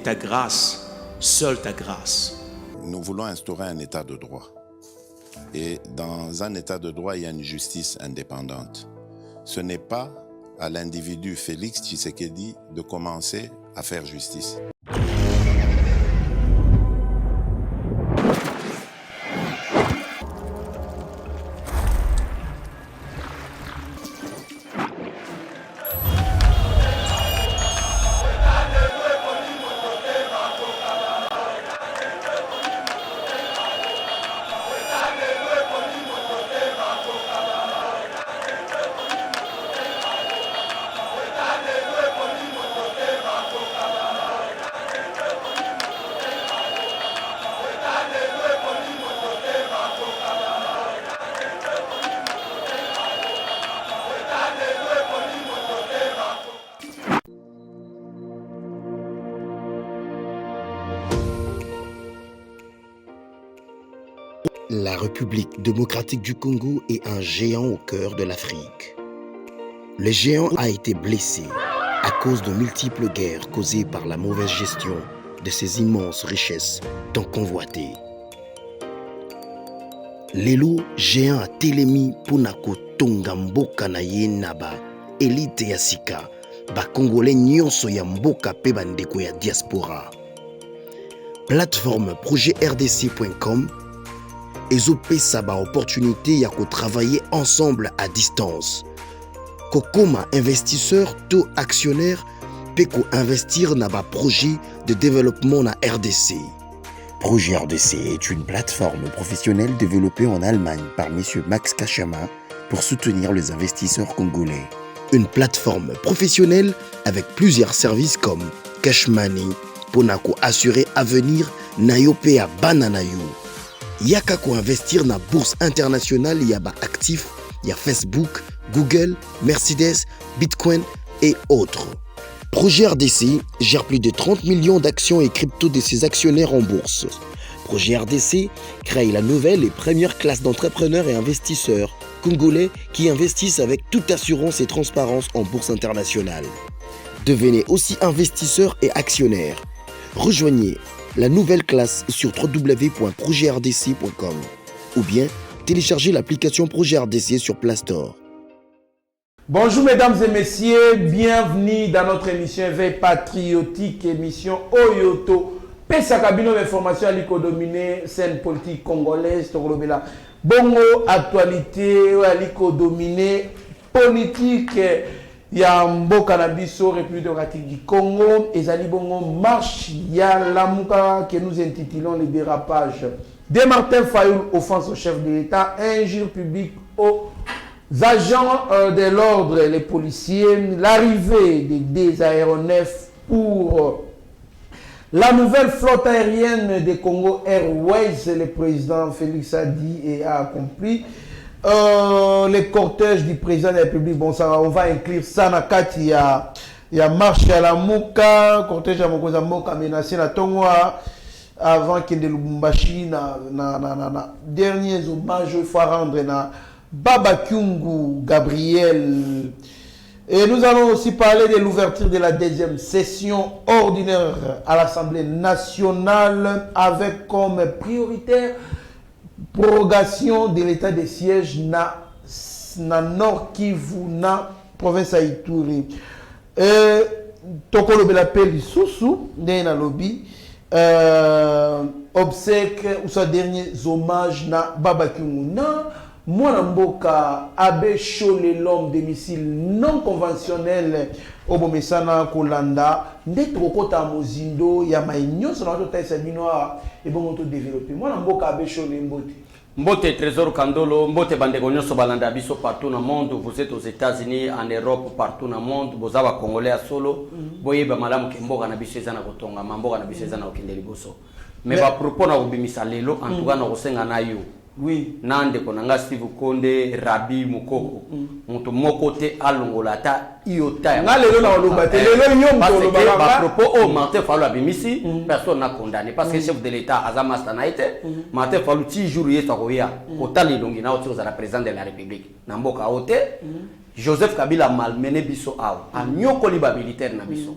ta grâce, seule ta grâce. Nous voulons instaurer un état de droit. Et dans un état de droit, il y a une justice indépendante. Ce n'est pas à l'individu Félix Tshisekedi de commencer à faire justice. La République démocratique du Congo est un géant au cœur de l'Afrique. Le géant a été blessé à cause de multiples guerres causées par la mauvaise gestion de ses immenses richesses tant convoitées. Lelo géant a telemi pona kotonga mboka na ye na ba élite ya sika ba congolais nyonso ya mboka pe bandeko ya diaspora. Plateforme projetrdc.com ezopesa ba opportunité ya ko travailler ensemble à distance. Kokoma investisseur to actionnaire pe ko investir na ba projet de développement na RDC. Projet RDC est une plateforme professionnelle développée en Allemagne par M. Max Kachama pour soutenir les investisseurs congolais. Une plateforme professionnelle avec plusieurs services comme Cash Money pour assurer avenir nayope à bananayo. Yaka ko investir na bourse internationale yaba actifs, y a Facebook, Google, Mercedes, Bitcoin et autres. Projet RDC gère plus de 30 millions d'actions et crypto de ses actionnaires en bourse. Projet RDC crée la nouvelle et première classe d'entrepreneurs et investisseurs congolais qui investissent avec toute assurance et transparence en bourse internationale. Devenez aussi investisseur et actionnaire. Rejoignez la nouvelle classe sur www.projetrdc.com ou bien téléchargez l'application Projet RDC sur Play Store. Bonjour mesdames et messieurs, bienvenue dans notre émission Veille patriotique, émission Oyoto. Pesa kabino d'information à l'Ico-dominé, scène politique congolaise, Tokolobela. Bongo actualité, à l'Ico-dominé, politique, ya mboka na biso République démocratique du Congo, et zali bongo marche ya lamuka que nous intitulons le dérapage de Martin Fayulu, offense au chef de l'État, injure publique aux agents de l'ordre, les policiers, l'arrivée des aéronefs pour la nouvelle flotte aérienne de Congo Airways, le président Félix a dit et a accompli. Les cortèges du président de la République, bon ça on va inclure ça na kati ya marche à la Mouka, cortège à Mokoza Moka menacé na Tongwa avant qu'il de Lubumbashi na derniers hommages il faut rendre na Baba Kyungu Gabriel. Et nous allons aussi parler de l'ouverture de la deuxième session ordinaire à l'Assemblée nationale avec comme prioritaire prorogation de l'état de siège na Nord Kivu na province à Ituri. Tokolo Belapeli Soussou, na lobby, obsèque ou sa dernier hommage na Baba Kyungu na Mwana Mboka Abe Chole, l'homme de missile non conventionnel Obomesana Kolanda ndetro kota mozindo ya mainyo sur notre taille binoa et bon to développer. Mwana Mboka Abe Chole mbote. Mbote Trésor Kandolo, Mbote Bandeko Nyonso Balanda Biso partout dans le monde, vous êtes aux États-Unis, en Europe, partout dans le monde, vous avez Congolais à solo, boye ba malamu ke mboka na biso ezana kotonga, mboka na biso ezana okende liboso. Mais ba propos na obimisa lelo en tout cas na kosenga na yo. Oui. Nande konanga Steve Konde, Rabi Mukoko. Muto moko te alongola ta iota. Na lelo na oloba te, lelo nyom to oloba ba propos au Martin Fayulu abimisi, personne n'a condamné parce que chef de l'État Azama Stanaite, Martin Fayulu ti jour yeto koya, kotali longi na otio za la président de la République. Na mboka ote, Joseph Kabila malmené biso awa, a nyokoli ba militaire na biso.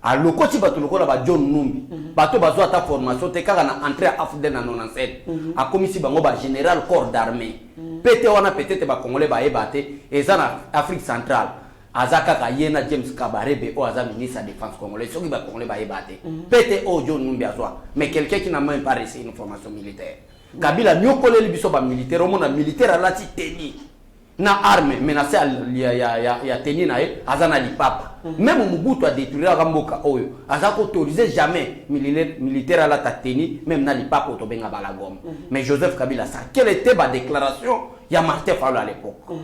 aloko ti bato lokola ba John Numbi bato bazo ata formation te kaka na entrée à AFDEL na 97 a komisi bango ba général corps d'armée pété wana peut-être ba congolais ba yebate eza na Afrique centrale azaka ka yena James Kabarebe o aza ministre de défense congolais soki ba congolais ba yebate pété o John Numbi azwa mais quelqu'un qui n'a même pas reçu une formation militaire Kabila nyokoleli biso ba militaire o mona militaire alati teni na arme menacé ya teni na ye azana lipapa même Mobutu a détruire Ramboka oyo azako autorisé jamais militaire à la teni même na lipapa to benga balagom mais Joseph Kabila ça quelle était ma déclaration ya Martin Fayulu à l'époque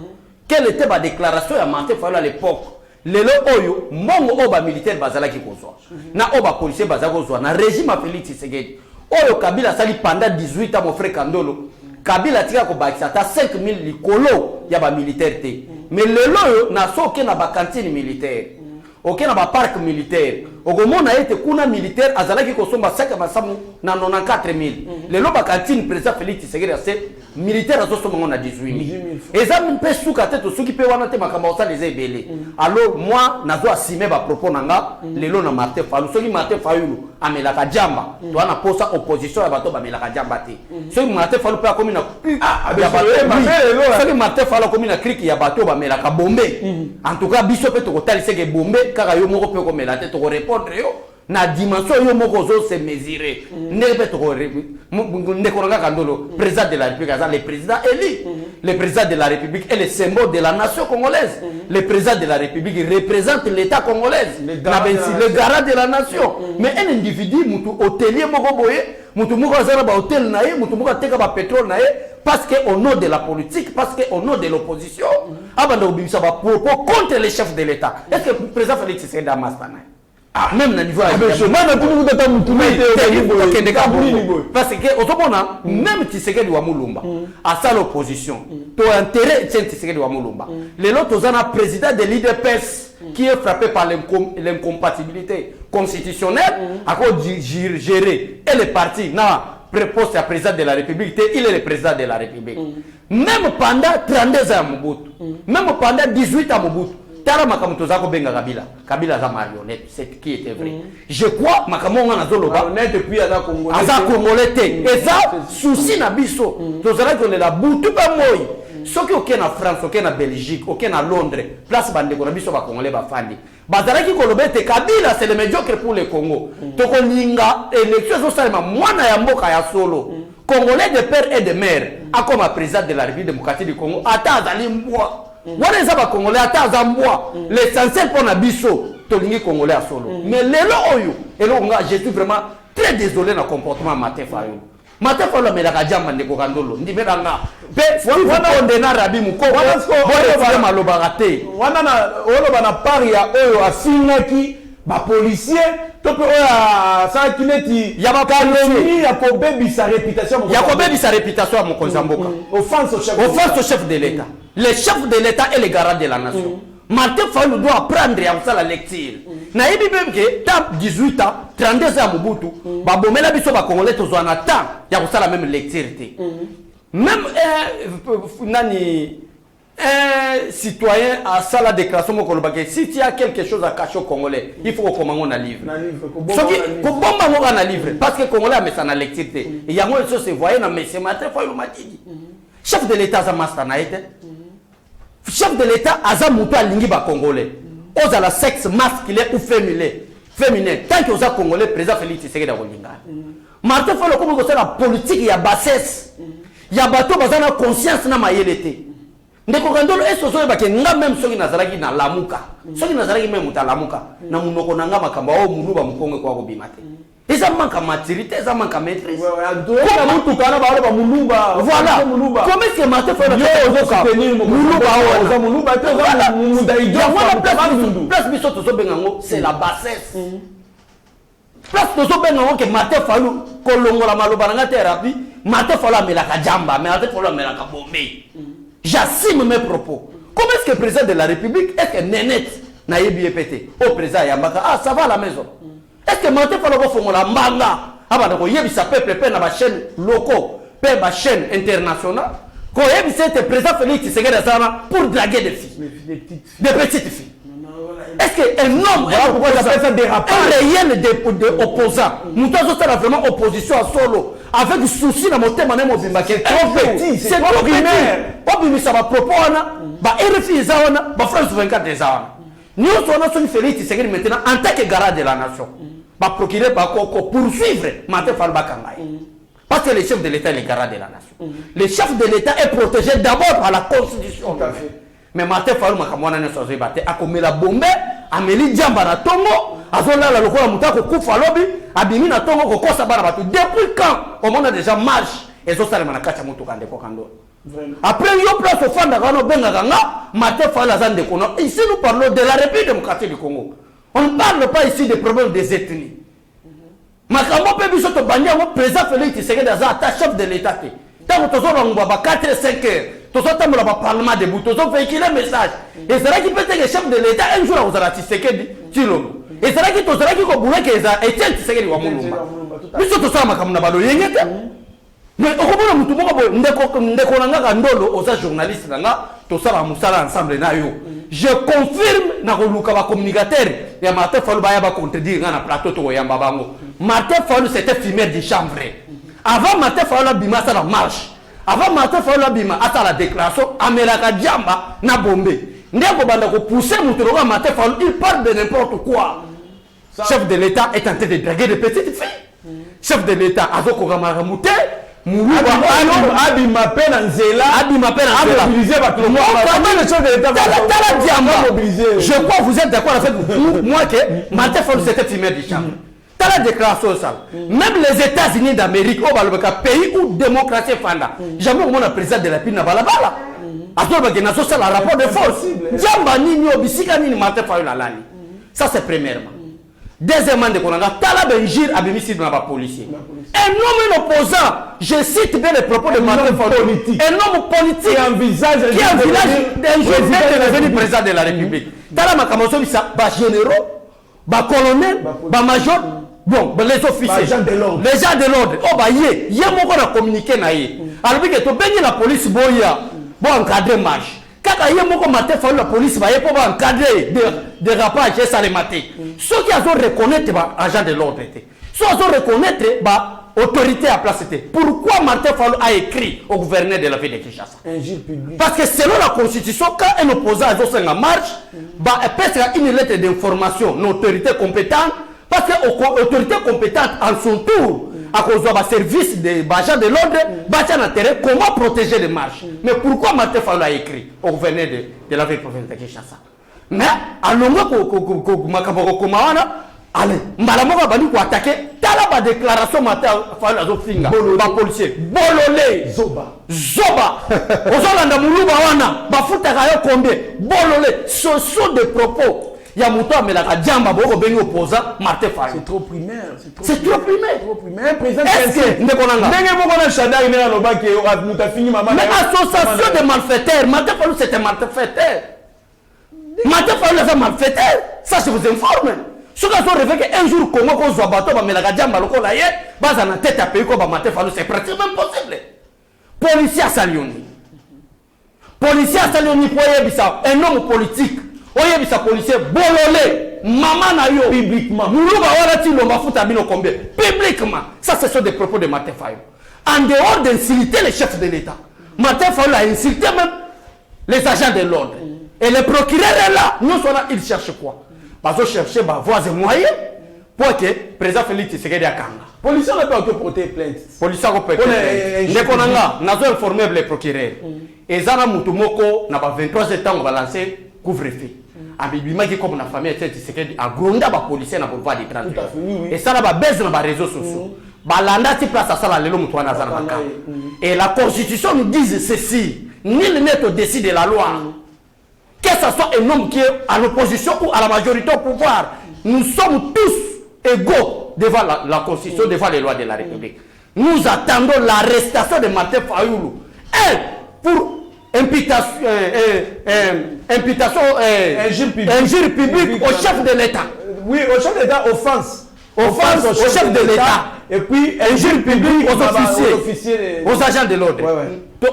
quelle était ma déclaration ya Martin Fayulu à l'époque lelo oyo mongo oba militaire bazala ki kozwa na oba policier bazala kozwa na régime a Félix Tshisekedi oyo Kabila sali pendant 18 ans mon frère Kandolo Kabila tika ko bakisa ta 5000 likolo ya ba militaire te mais lelo yo na soke na ba cantine militaire oke na ba parc militaire okomona ete kuna militaire azalaki ko somba saka masamu na 94000 lelo ba cantine président Félix Tshisekedi ase militaire azo somba na 18000 eza mpe suka te to suki pe wana te makamba osa les ebele alors moi nazo assumer ba propos nanga lelo na Martin Fayulu soki Martin Fayulu amelaka jamba to ana posa opposition ya bato ba melaka jamba te soki Martin Fayulu pe akomi na ya bato soki Martin Fayulu akomi na crique ya bato ba melaka bombe en tout cas biso pe to kotalise ke bombe kaka yo moko pe ko melate to répondre yo na dimension yo moko zo se mesurer ne pe to Ndekonanga Kandolo président de la République le président élu le président de la République est le symbole de la nation congolaise le président de la République représente l'état congolais le garant de la nation mais un individu mutu hôtelier moko boye mutu moko azana ba hôtel na ye mutu moko ateka ba pétrole na ye parce que au nom de la politique parce que au nom de l'opposition abanda obimisa ba propos contre les chefs de l'état est-ce que le président Félix Tshisekedi a mastana même na niveau parce que autrement même Tshisekedi wa Mulumba à ça l'opposition to intérêt Tshisekedi wa Mulumba les autres ont président de l'IDPS qui est frappé par l'incompatibilité constitutionnelle à cause de gérer et le parti na préposte à président de la République il est le président de la République même pendant 32 ans Mobutu même pendant 18 ans Mobutu tala makamuto zako benga Kabila za marionnette c'est qui était vrai je crois makamonga na zoloba marionnette puis aza congolais et ça souci na biso tozala ko la butu ba moyi soki oke na France oke na Belgique oke na Londres place bande ko na biso ba congolais ba fandi bazalaki ko lobete Kabila c'est le médiocre pour le Congo to ko linga élection zo salema mwana ya mboka ya solo congolais de père et de mère akoma président de la République démocratique du Congo ata azali mbwa wana eza ba congolais ata za mbwa l'essentiel pour na biso tolingi congolais à solo mais lelo oyo elo nga je suis vraiment très désolé na comportement Martin Fayulu Martin Fayulu amelaka jamba ndeko Kandolo ndimela nga pe wana ondena rabi mukoko wana maloba raté wana na oloba na pari ya oyo asingaki ba policier to pe oyo asaki neti ya ba kaloni ya kobebisa réputation ya mokonzi mboka offense au chef de l'État le chef de l'État est le garant de la nation Martin Fayulu doit apprendre à faire la lecture na yebi même que dans 18 ans 32 ans Mobutu ba bomela biso ba congolais to zwana temps ya ko sala même lecture te même nani un citoyen a ça la déclaration moko lobake si tu as quelque chose à cacher au congolais il faut qu'on commande un livre soki ko bomba mo na livre parce que congolais a mis ça na lecture te et yango eso se voyer na monsieur Martin Fayulu matidi chef de l'État za master na été chef de l'État aza mutu alingi ba congolais oza la sexe masculin ou féminin tant que oza congolais président Félix Tshisekedi a kolinga Martin Fayulu comme ko la politique ya bassesse ya bato bazana conscience na mayele te ndeko Kandolo eso so ba ke nga même soki nazalaki na lamuka soki nazalaki même muta lamuka na munoko nanga makamba o muluba mukongwe kwa ko bimate eza manka maturité eza manka maîtrise comme mutu kana ba ba muluba voilà comment est-ce que Martin Fayulu muluba oza muluba te oza munda idio place biso to so bengango c'est la bassesse place to so bengango que Martin Fayulu kolongola maloba nanga thérapie Martin Fayulu amelaka jamba mais Martin Fayulu amelaka bombe j'assume mes propos comment est-ce que le président de la République est-ce que Nénette na yebi pété au président Yambaka ça va à la maison est-ce que Martin Fayulu va faire la mbanga abana ko yebisa peuple pe na ba chaîne locaux pe ba chaîne internationale ko yebisa te président Félix Tshisekedi sana pour draguer des filles des petites filles Est-ce qu'un homme, pourquoi j'appelle ça dérapage? un réel opposant, nous avons vraiment opposition à solo, avec souci dans mon thème, c'est trop petit, c'est trop primaire. Pas ça va propos, RFI, France 24 des ans. Nous sommes Félix Tshisekedi maintenant en tant que garant de la nation. Procurer pour poursuivre Martin Fayulu Bakangay. Parce que le chef de l'État est le garant de la nation. Le chef de l'État est protégé d'abord par la Constitution. Mais Martin Fayulu Makamwana ne s'en bat. A commis la bombe, a mis Djamba na Tongo, a zola la lokola mutako kufa lobi, a bimi na Tongo ko kosa bana batu. Depuis quand on a déjà marche et zo sale manakacha mutu kande ko kando. Après yo place au fond d'Agano Bengaganga, Martin Fayulu azande kono. Ici nous parlons de la République démocratique du Congo. On ne parle pas ici des problèmes des ethnies. Makambo pe biso to banya mo président Félix Tshisekedi aza chef de l'État. Tant que tozo ngwa 4 et 5 heures, tozo tamula ba parlement debout, tozo véhiculer message. Et c'est là qui peut être le chef de l'État un jour aux Tshisekedi Tshilombo. Et c'est là qui tozo là qui ko boulé que ça Etienne Tshisekedi wa Mulumba. Biso to sala makambo na balo yengete. Mais okomona mutu moko boy ndeko nanga ndolo oza journaliste nanga to sala musala ensemble na yo. Je confirme na koluka ba communicateur ya Martin Fayulu ba ya ba contredire na plateau to yamba bango. Martin Fayulu c'était fumeur de chambre. Avant Martin Fayulu bima ça la marche. Avant Martin Fayulu bima ata la déclaration amelaka jamba na bombe. Ndeko banda ko pousser mutu roga Martin Fayulu il parle de n'importe quoi. Chef de l'État est en train de draguer des petites filles. Chef de l'État azoko kamara muté. Abi m'appelle en Zéla. Abi m'appelle en Zéla. Mobiliser votre nom. Je crois que vous êtes d'accord avec moi que Martin Fayulu c'était fumeur de chambre. T'as la déclaration ça. Même les États-Unis d'Amérique, au pays où démocratie est fanda. Jamais au monde président de la République n'a pas la balle. À toi, il y a un rapport de force. Djamba Nini, Obisika Nini, Martin Fayulu Alani. Ça c'est premièrement. Deuxièmement, Tala Benjir a béni dans la policier. Un homme opposant, je cite bien les propos de Martin Fayulu. Un homme politique qui envisage d'un jour d'être devenu président de la République. Tala Makamoso, bah généraux, bah colonel, bah major, bon, les officiers, les gens de l'ordre. Oh bah yé mon qu'on a communiqué na yé. Alors que tu bénis la police boya, bon encadrer marche. Quand il y a mon Martin Fayulu la police va y pour encadrer des rapports et ça les mater. Ceux qui ont reconnaître bah agent de l'ordre était. Ceux qui ont reconnaître bah autorité à place était. Pourquoi Martin Fayulu a écrit au gouverneur de la ville de Kinshasa? Parce que selon la constitution, quand un opposant a en marche, bah peut être une lettre d'information, une autorité compétente, parce que l'autorité compétente en son tour, à cause de service des agents de l'ordre, intérêt comment protéger les marches. Mais pourquoi Martin Fayulu a écrit au gouverneur de la ville province de Kinshasa? Mais à l'ombre allez, Mbalamoka bandi ko attaquer, tala ba déclaration Martin Fayulu azofinga, ba policier, bololé, zoba, ozolanda muluba wana, ba futaka yo combien, bololé, ce sont des propos. Il y a mon temps, mais la Djamba Boko Benny opposant Martin Fayulu. C'est trop primaire. C'est trop primaire. Est-ce que mais association de malfaiteurs, Martin Fayulu c'était malfaiteur. Martin Fayulu c'est malfaiteur. Ça je vous informe. Ce qui ont rêvé qu'un jour Congo qu'on soit bateau, mais la Djamba Loko la yé, base en tête à pays comme Martin Fayulu, c'est pratiquement impossible. Policier à Salioni. Policier à Salioni pour un homme politique. Oye bisa policier bololé maman na yo publiquement muluba wala ti lomba futa bino combien publiquement. Ça ce sont des propos de Martin Fayulu. En dehors d'insulter les chefs de l'État, Martin Fayulu a insulté même les agents de l'ordre. Et le procureur est là. Nous sommes là, il cherche quoi? Parce que chercher bah voies et moyens pour que le président Félix Tshisekedi akanga. Policier n'a pas porté plainte. Policier n'a pas porté plainte. Nekonanga, nous avons informé le procureur. Et Zana Mutumoko n'a pas 23 ans on va lancer couvre-feu. Abibima qui comme la famille Tshisekedi a gronda ba policier na boulevard des 30. Et ça va baisse dans les réseaux sociaux. Balanda ti place à ça lelo mutu wana zana baka. Et la constitution nous dit ceci, nul n'est au-dessus de la loi. Que ce soit un homme qui est à l'opposition ou à la majorité au pouvoir, nous sommes tous égaux devant la constitution, devant les lois de la République. Nous attendons l'arrestation de Martin Fayulu. Et pour imputation, injure publique au chef de l'État. Oui, au chef de l'État, offense. Offense au chef de l'État. Et puis, injure publique aux officiers, aux agents de l'ordre.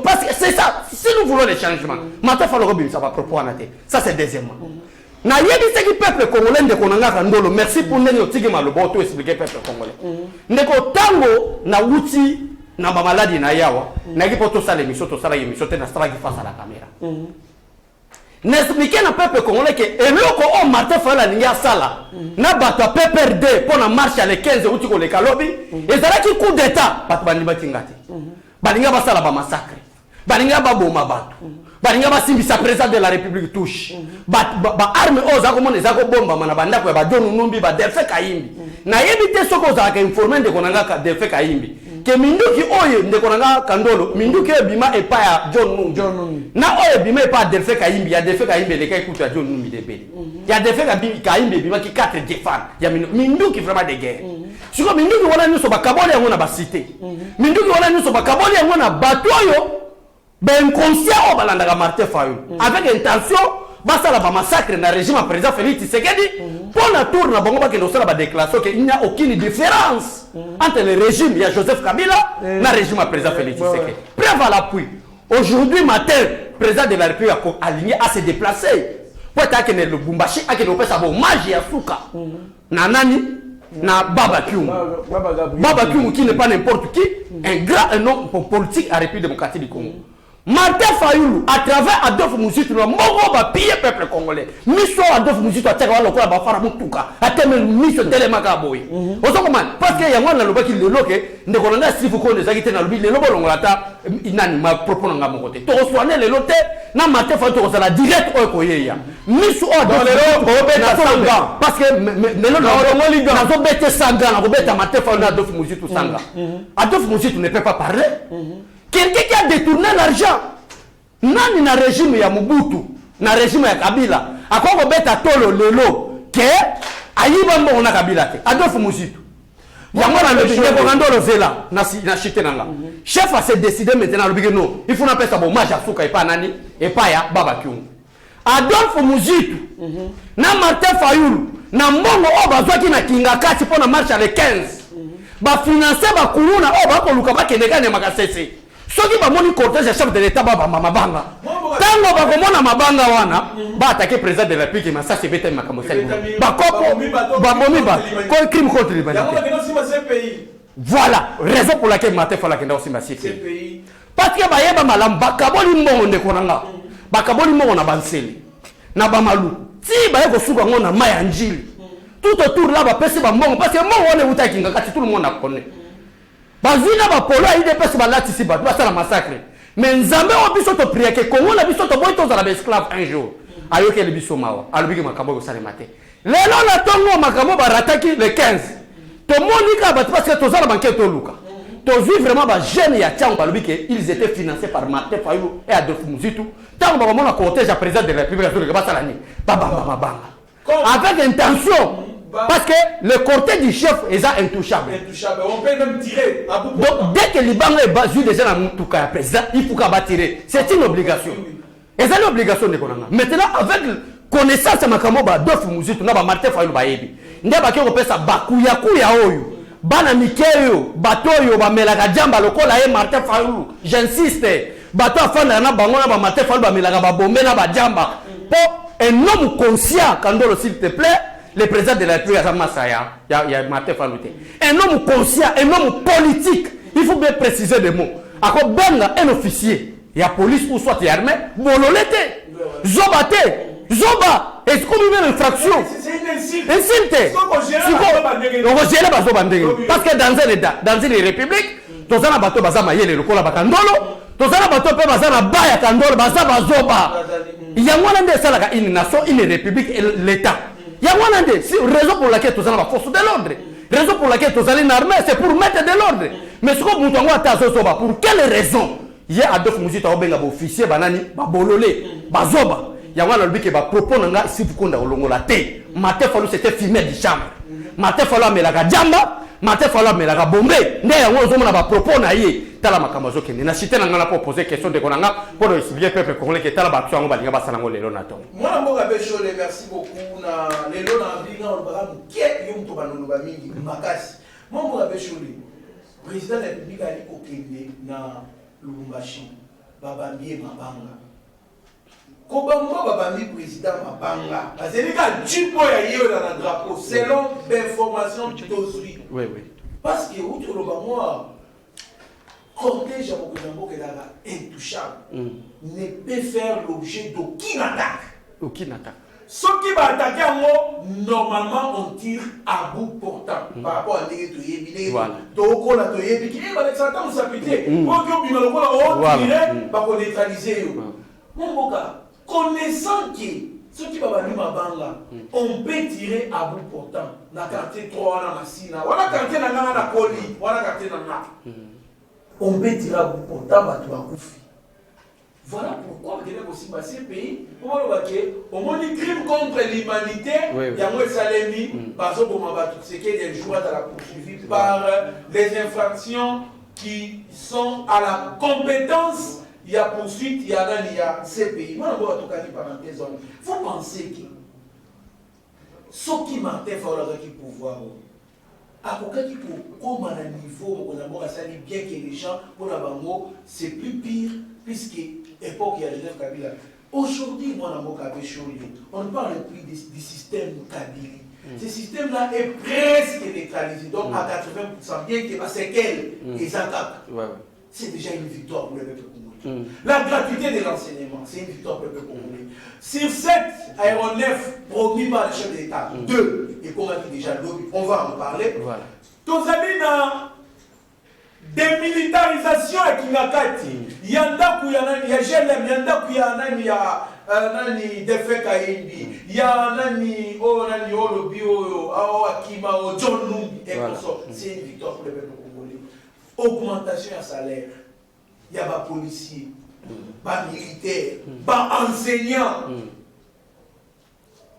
Parce que c'est ça. Si nous voulons les changements, Martin Fayulu, ça va proposer. Ça, c'est deuxièmement. Na yebiseki peuple congolais ndeko nanga Kandolo, merci pour ndenge otiki maloba to expliquer peuple congolais. Ndeko tango na wuti na ba maladie na yawa, na ki poto sala émission to sala émission te na sala ki face à la caméra. N'expliquer na peuple congolais que eloko o Martin Fayulu ningi asala na bato PPRD pour na marche à le 15 wuti ko le kalobi, ezala ki coup d'état bato bandima tingati. Balinga basala ba massacre. Balinga ba boma bato. Balinga basimbisa président de la République touche. Ba arme oza ko mona ezako bomba mana banda ko ba John Numbi ba Delphin Kayimbi. Na yebite soko za ka informer de konanga ka Delphin Kayimbi. Ke minduki oye de konanga Kandolo, minduki ebima epa ya John Numbi. Na oye bima epa Delphin Kayimbi, ya Delphin Kayimbi le kai kuta John Numbi de beli. Ya Delphin Kayimbi bima ki 4 défendre. Ya minduki vraiment de guerre. Siko minduki wana nyuso ba kaboli yango na ba cité. Minduki wana nyuso ba kaboli yango na batoyo. Ben conscient au balandaka Martin Fayulu avec intention basala ba massacre na régime à président Félix Tshisekedi pour la tour na bango ba kendo sala ba déclaration que il n'y a aucune différence entre le régime il y a Joseph Kabila na régime à président Félix Tshisekedi. Preuve à l'appui. Aujourd'hui matin président de la République a aligné à se déplacer pour attaquer le Lubumbashi à que le pesa hommage ya suka na nani na Baba Kyungu. Baba Kyungu qui n'est pas n'importe qui, un grand homme politique à la République démocratique du Congo. Martin Fayulu, à travers Adolphe Muzitu, le Moro va piller le peuple congolais. Miso Adolphe Muzitu a tiré le corps à Faramutuka, à terme Miso Telemakaboy. Parce qu'il y a un homme qui le loque, ne connaît si vous connaissez les gens qui le longata, il n'a pas proposé à mon côté. Tu reçois les lotés, n'a Martin Fayulu, tu la direct au Koyeya. Miso Adolphe parce que nous avons bêté Sanga, nous avons bêté Martin Fayulu, Adolphe Muzitu Sanga. Adolphe Muzitu ne peut pas parler. Quelqu'un qui a détourné l'argent. Nani na régime ya Mobutu, na régime ya Kabila. Akoko beta tolo lelo ke ayiba mbo na Kabila te. Adolphe Muzitu. Yango na le bingo Kandolo Vela na chité nanga. Chef a se décidé maintenant le bingo non. Il faut na pesa hommage à Suka et pas nani et pas ya Baba Kyungu. Adolphe Muzitu na Martin Fayulu na mbongo o bazwaki na kinga kati pona marche à le 15. Ba financer ba kuluna o ba ko luka ba kendeka ne makasese. Soki ba moni cortège ya chef de l'état ba mabanga. Tango ba komona mabanga wana ba attaquer président de la République mais ça c'est bête makambo sel. Ba kopo ba momi ba ko crime contre l'humanité. Voilà, raison pour laquelle Martin Fayulu kenda aussi ma pays. Parce que ba yeba malam ba kaboli mbongo ndeko nanga. Ba kaboli mbongo na banseli. Na ba malu. Si ba yeko suka ngona maya njili. Tout autour là ba pesi ba mbongo parce que mbongo wana utaki ngakati tout le monde connaît. Bazina ba polo a ide pesi ba lati si ba ça la massacre. Mais nzambe o biso to prier que Congo na biso to boy to za la esclave un jour. Ayo ke le biso mawa. Alobiki makambo ko sale matin. Lelo na tongo makambo ba rataki le 15. To monika ba parce que to za la banquet to luka. To vu vraiment ba jeune ya tiango ba lobiki ils étaient financés par Martin Fayulu et Adolphe Muzitu. Tant ba mona cortège à président de la République de ba sala ni. Baba. Avec intention. Parce que le cortège du chef est intouchable. On peut même tirer. Donc dès que Liban est basé déjà dans le président, il faut qu'il tirer. C'est une obligation. Et c'est une obligation de Konanga. Maintenant, avec connaissance de Makamoba, Adolphe Muzitu, Martin Fayulu Bayebi, nous avons fait ça, Bakuya Oyo, Bana Mikeyo, Batoyo, Bamelaga Jamba, Lokola et Martin Fayulu. J'insiste. Bato Afana, Bangona, Martin Fayulu, Bamelaga Bombe, Jamba. Pour un homme conscient, Kandolo, s'il te plaît, le président de la République, il y a Martin Fayulu. Un homme conscient, un homme politique. Il faut bien préciser des mots. Ako benga un officier, il y a police ou soit armée, bololete, zobate, zoba, est-ce qu'on met une infraction? C'est une insulte. Insulte. On va gérer la zobandenge. Parce que dans une république, tous les bateaux bazama yele lokola bakandolo, tous les bateaux pe bazana baya kandolo bazaba zoba. Il y a une nation, une république et l'État. Il y a raison pour laquelle tous les forces de l'ordre. Raison pour laquelle tous les armées, c'est pour mettre de l'ordre. Mais ce qu'on a pour quelle raison? Il y a Adolphe Muzitu obenga officier banani ba bololé ba zoba. Il y a un qui va proposer nga si vous connaissez olongola té. Martin Fayulu c'était filmé du chambre. Martin Fayulu amelaka jamba, Martin Fayulu amelaka bombe. Nde yango ozomona ba propos na ye. Tala makambo zokende. Na cité nanga pour poser question de konanga pour expliquer peuple congolais que tala ba action ngo balinga basala ngo lelo na tongo. Moi mboka Bechole, merci beaucoup na lelo na binga on ba muke yo mto banolo ba mingi makasi. Moi mboka Bechole, président de la République ali kokende na Lubumbashi, babambie mabanga. Kobamba babami président Mabanga. Parce que quand tu peux y aller dans le drapeau, selon l'information d'aujourd'hui. Oui, oui. Parce que outre le moi, cortège à Mokonambo qui est intouchable, ne peut faire l'objet d'aucune attaque. Aucune attaque. Ceux qui vont attaquer en haut, normalement on tire à bout portant par rapport à l'Église. Voilà. Donc on a toyé, puis il va s'attendre à s'appliquer. Pour que on va neutraliser. Mon boka, connaissant que ceux qui vont venir à Banga, on peut tirer à bout portant. La quartier 3, la Massina, voilà quartier dans la Poli, voilà quartier dans la. On peut tirer à bout portant, bah tu vas couper. Voilà pourquoi on est aussi dans ces pays, au moins des crimes contre l'humanité, il y a moins Salemi, par exemple, c'est qu'il y a des joueurs à la poursuivi par les infractions qui sont à la compétence, il y a poursuite, il y a ces pays. Moi, on va tout cas parenthèse. Vous pensez que ce qui m'a fait qui pouvoir, à quoi qui comme à un niveau, on a bien que les gens, pour la bango, c'est plus pire. Puisque l'époque il y a Joseph Kabila. Aujourd'hui, moi, on parle plus du système Kabila. Ce système-là est presque neutralisé. Donc, à 80%, bien que c'est qu'elle les attaques. C'est déjà une victoire pour le peuple congolais. La gratuité de l'enseignement, c'est une victoire pour le peuple congolais. Sur 7 aéronefs promis par le chef d'État, 2, et qu'on a dit déjà, on va en parler. Tous amis dans démilitarisation à Kinakati, il y a GLM, il y a nani nani defeka indi, il y a nani nani olobi akima John Numbi et consort. C'est une victoire pour le peuple congolais. Augmentation à salaire, il y a des policiers, des militaires, des enseignants.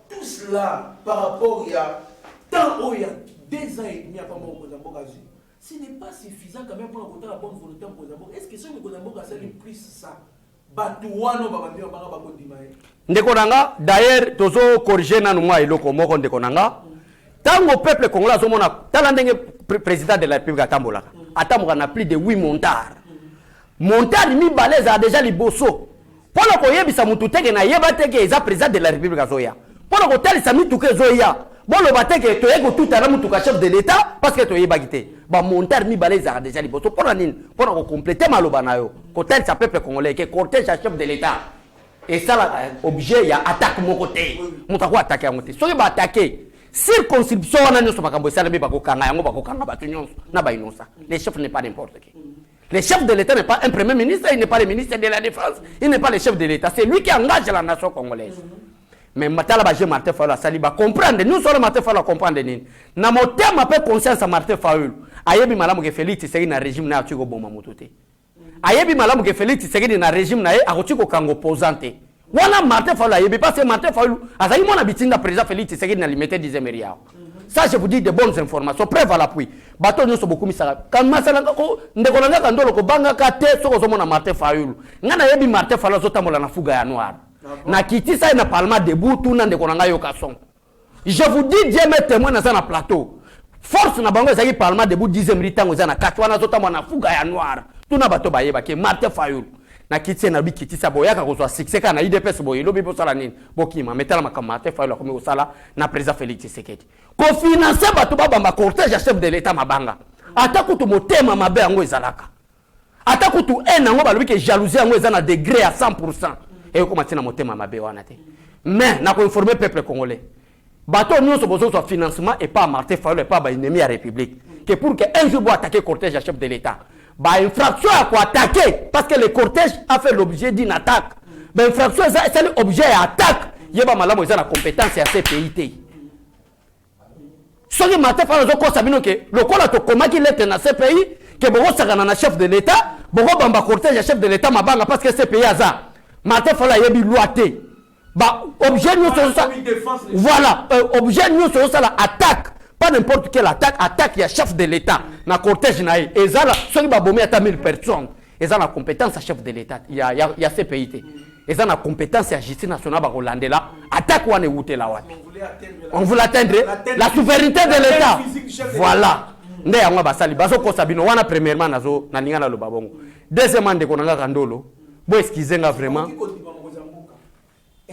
Tout cela par rapport il y a tant il y a 2 ans et demi à Pamoko ce n'est pas suffisant quand même pour rencontrer la bonne volonté en Kozambo. Est-ce que ce que Kozambo a servi plus ça? Batouano babambi babanga bakodimaye. Ndekonanga d'ailleurs tozo corriger nanu mwa eloko moko ndekonanga. Tango peuple congolais azomona tala ndenge président de la République atambolaka. Atamboka na plus de 8 montards. Montard mi balèze a déjà liboso. Polo koyebisa mutu teke na yeba teke eza président de la République azoya. Polo ko talisa mitu ke zoya. Bon le baté que tu es tout à l'heure mutu chef de l'État parce que tu es bagité. Ba montar mi balèze a déjà liboso pour la nine pour compléter malobanayo. Côté ça peuple congolais que cortège chef de l'État. Et ça là objet il y a attaque mon côté. Muta ko attaquer mon côté. Soki ba attaquer circonscription wana nyoso makambo ça lebi bako kanga yango bako kanga batu nyonso na ba inosa. Le chef n'est pas n'importe qui. Le chef de l'État n'est pas un premier ministre, il n'est pas le ministre de la Défense, il n'est pas le chef de l'État, c'est lui qui engage la nation congolaise. Mais Matala Bajé Martin Fayoul Saliba comprendre, nous sommes Martin Fayoul comprendre ni. Na motem ma peu conscience à Martin Fayoul. Ayebi malamu ke Félix Tshisekedi na régime na atiko boma motote. Ayebi malamu ke Félix Tshisekedi na régime na e akotiko kango posante. Wana Martin Fayoul ayebi parce que Martin Fayoul azali mona bitinga président Félix Tshisekedi na limité 10 milliards. Ça je vous dis de bonnes informations, preuve à l'appui. Bato nous sommes beaucoup misaka. Quand masalanga ko ndekolanga kandolo ko banga ka te soko zomona Martin Fayoul. Ngana yebi Martin Fayoul zotambola na fuga ya noir. Na kiti ça na parlement debout tout na ndekolanga yo kason. Je vous dis Dieu met témoin na ça na plateau. Force na bango ezaki parlement debout 10e ritango za na katwana zotambola na fuga ya noir. Tout na bato bayeba ke Martin Fayoul. Na kiti na bi kiti sa boyaka ko so succès kana IDPS boye lobi bo sala nini. Bokima metala makamate Fayoul ko sala na président Félix Tshisekedi. Ko financer bato babamba cortège chef de l'État mabanga. Ata kutu motema mabe yango ezalaka. Ata kutu nango balobi ke jalousie yango ezana degré à 100%. Et comment c'est na motema mabe wana te. Mais na ko informer peuple congolais. Bato nous so besoin de financement et pas Martin Fayoul et pas ba ennemi à République. Que pour que un jour boit attaquer cortège chef de l'État. Bah infraction à quoi attaquer parce que le cortège a fait l'objet d'une attaque. Bah infraction c'est l'objet d'attaque. Yeba malamu ezana compétence à CPIT. Ce qui m'a fait faire ko sabino ke lokola to komaki lettre na CPI que bogo sakana na chef de l'État, bogo bamba cortège chef de l'État mabanga parce que CPI aza. Martin Fayoul yebi loité. Bah objet nous sur ça. Voilà, objet nous sur ça la attaque. Pas n'importe quelle attaque, attaque il y a chef de l'État na cortège na et ezala ceux qui ba bomé ata 1000 personnes. Ezala compétence à chef de l'État. Il y a CPI. Ezala compétence à justice nationale ba Rolandela. Attaque wana outé la wapi. On voulait atteindre la souveraineté de l'État. Voilà. Nde yango basali baso ko sabino wana premièrement nazo na lingana lo babongo. Deuxièmement de konanga kandolo. Bo excuser nga vraiment.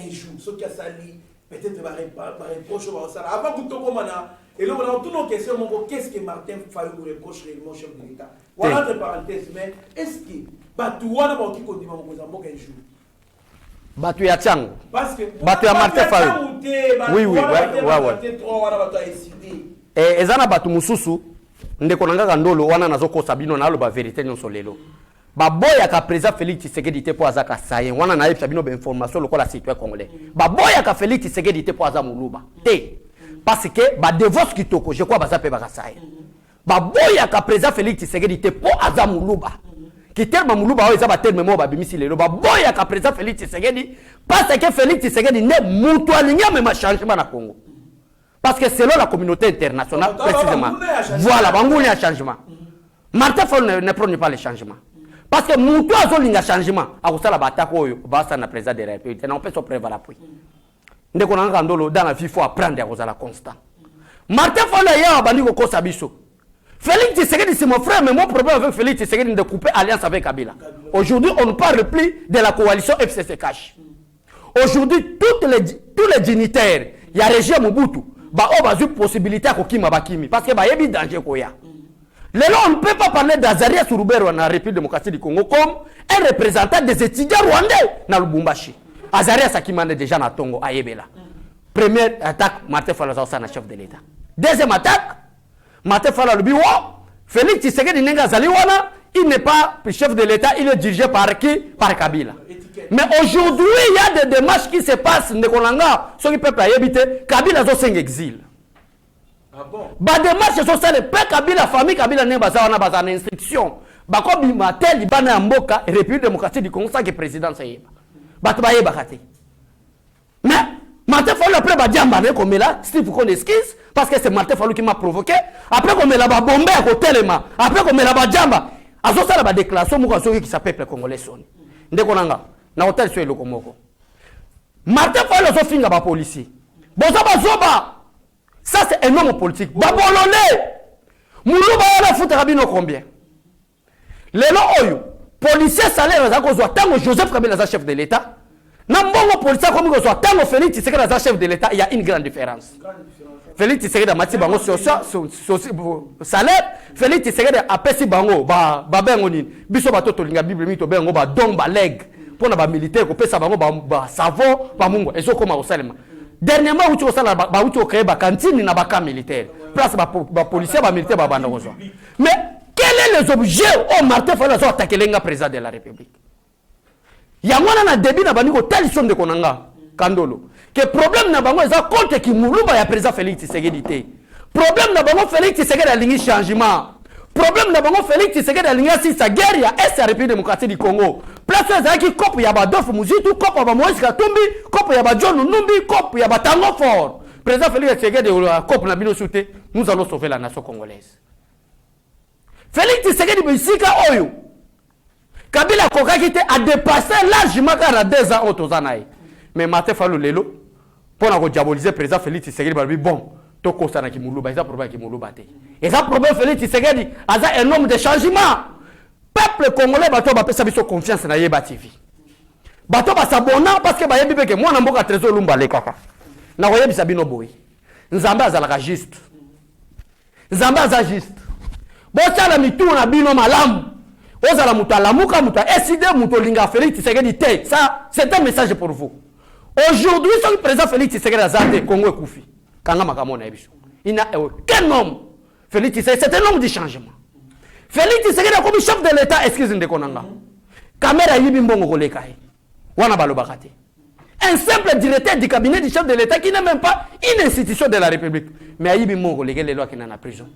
un jour ce qui a sali peut-être va reproche ça avant que tout comme et là on a toutes nos questions qu'est-ce que Martin Fayulu reproche réellement chef de l'État voilà entre parenthèses mais est-ce que Batouana va qui continue mon Mozambique un jour Batu ya Tchango parce que Batu ya Martin Fayulu oui ouais et ezana batu mususu ndeko nanga ndolo wana nazoko sabino na aloba vérité nyonso lelo baboya ka président Félix Tshisekedi te po azaka sayen wana na yebisa bino ba information lokola citoyen congolais baboya ka Félix Tshisekedi te po aza muluba te parce que ba divorce kitoko je crois bazape ba sayen baboya ka président Félix Tshisekedi te po aza muluba kiterma muluba o ezaba terme mo ba bimisi lelo baboya ka président Félix Tshisekedi parce que Félix Tshisekedi ne mutu alinga même changement na Congo. Parce que selon la communauté internationale, précisément, voilà, il y a un changement. Martin Fayulu ne prône pas le changement. Parce que nous, tous les gens changement, à cause de la bataille, basta na président de la République, on peut se prévoir l'appui. Dès qu'on a dans la vie, il faut apprendre à cause de la constant. Martin Fayulu a bandi ko sabiso. Félix Tshisekedi c'est mon frère, mais mon problème avec Félix Tshisekedi de couper alliance avec Kabila. Aujourd'hui, on ne parle plus de la coalition FCC Cash. Aujourd'hui, tous les dignitaires, il y a régime Mobutu. Bah on a une possibilité à kokima bakimi parce que bah il y a danger koya. Lelo on ne peut pas parler d'Azaria Souroubero dans la République démocratique du Congo comme un représentant des étudiants rwandais dans Lubumbashi. Azaria Sakimane déjà na Tongo ayebela. Première attaque Martin Fayulu na chef de l'État. Deuxième attaque Martin Fayulu biwo Félix Tshisekedi nenga zali wana il n'est pas chef de l'État, il est dirigé par qui? Par Kabila. Mais aujourd'hui, il y a des démarches qui se passent. Ndekolanga, ceux qui peuvent habiter, Kabila sont 5 exil. Ah bon? Bah démarches sont ça, le père Kabila, famille Kabila n'est pas en bas en instruction. Bah comme il m'a tel, il va en Mboka, République démocratique du Congo, ça qui est président, ça y est. Bah tu vas y bakate. Mais Martin Fayulu après bah diamba ne comme là, Steve faut qu'on esquisse parce que c'est Martin Fayulu qui m'a provoqué. Après comme là bah bombé à côté les mains. Après comme là bah diamba. Azo ça la déclaration qui s'appelle le Congolais sonne. Ndekonanga na hôtel sur le Komoko. Martin Fayulu so finga ba policier. Boza bazoba. Ça c'est un homme politique. Ba bololé. Muluba la foot rabino combien? Lelo oyo policier salaire za ko zo tango Joseph Kabila za chef de l'État. Na mbongo policier comme ko zo tango Félix Tshisekedi za chef de l'État, il y a une grande différence. Félix Tshisekedi mati bango salaire, Félix Tshisekedi apesi bango ba bengo nini. Biso ba toto linga Bible mito bengo ba don ba leg pour na ba militaire ko pesa bango ba savon ba mungo ezo koma au salema. Dernièrement uti ko sala ba uti ko créer ba cantine na ba camp militaire. Place ba policier ba militaire ba banda ko zo. Mais quels sont les objets au Martin Fayulu a attaqué le président de la République? Yangwana na début na bani ko tension de konanga kandolo. Que problème na bango eza compte ki muluba ya président Félix Tshisekedi te. Problème na bango Félix Tshisekedi a lingi changement. Problème na bango Félix Tshisekedi a lingi si sa guerre ya est la République démocratique du Congo. Place eza ki kopo ya ba Adolphe Muzitu, kopo ba Moïse Katumbi, kopo ya ba John Numbi, kopo ya ba Tango Fort. Président Félix Tshisekedi kopo na bino soute, nous allons sauver la nation congolaise. Félix Tshisekedi bisika oyo Kabila kokaki te a dépassé largement car 2 ans otozanaï. Mais Martin Fayulu lelo pour na ko diaboliser président Félix Tshisekedi ba bon to ko sana ki muluba ça problème ki muluba te. Et ça problème Félix Tshisekedi aza un homme de changement. Peuple congolais bato ba pesa biso confiance na Yeba TV. Bato ba s'abonner parce que ba yebi peke moi na mboka trésor lumba le kaka. Na ko yebisa bino boy. Nzambe azalaka juste. Nzambe aza juste. Bo tala mitu na bino malamu. Ozala mutalamuka muta eside mutolinga Félix Tshisekedi te. Ça c'est un message pour vous. Aujourd'hui, son président Félix Tshisekedi Azate, Congo est koufi. Il n'a aucun homme. Félix Tshisekedi, c'est un homme de changement. Félix Tshisekedi a comme chef de l'État, excusez-moi, Konanga. Kamera yibi mbongo kolekaye. Wana balobakate. Un simple directeur du cabinet du chef de l'État qui n'est même pas une institution de la République. Mais yibi mbongo koleke les lois qui n'en a prison.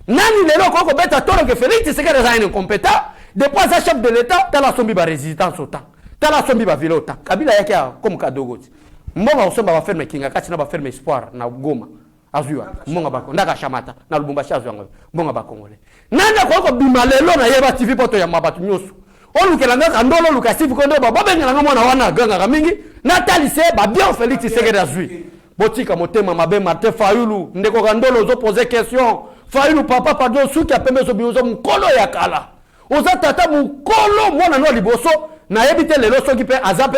Nani les lois qu'on bête à tort que Félix Tshisekedi est incompétent. Depuis un chef de l'État, t'as la sombi ba résistance autant. Tala sombi ba vile autant. Kabila yake comme kadogoti. Mbonga usomba ba ferme kinga kati na ba ferme espoir na Goma. Azua. Mbonga bako ndaka shamata na Lubumbashi azua ngo. Mbonga ba Congolais. Nanda ko bima lelo na Yeba TV poto ya mabatu nyoso. Olukelanga kandolo lukasifu kondo ba babenga mwana wana ganga mingi. Natalise ba bien Félix Tshisekedi azui. Botika motema mabe Martin Fayulu ndeko kandolo zo poser question. Fayulu papa pardon suki apembe zo biozo mukolo ya kala. Oza tata mukolo mwana no liboso na yebite lelo soki pe azape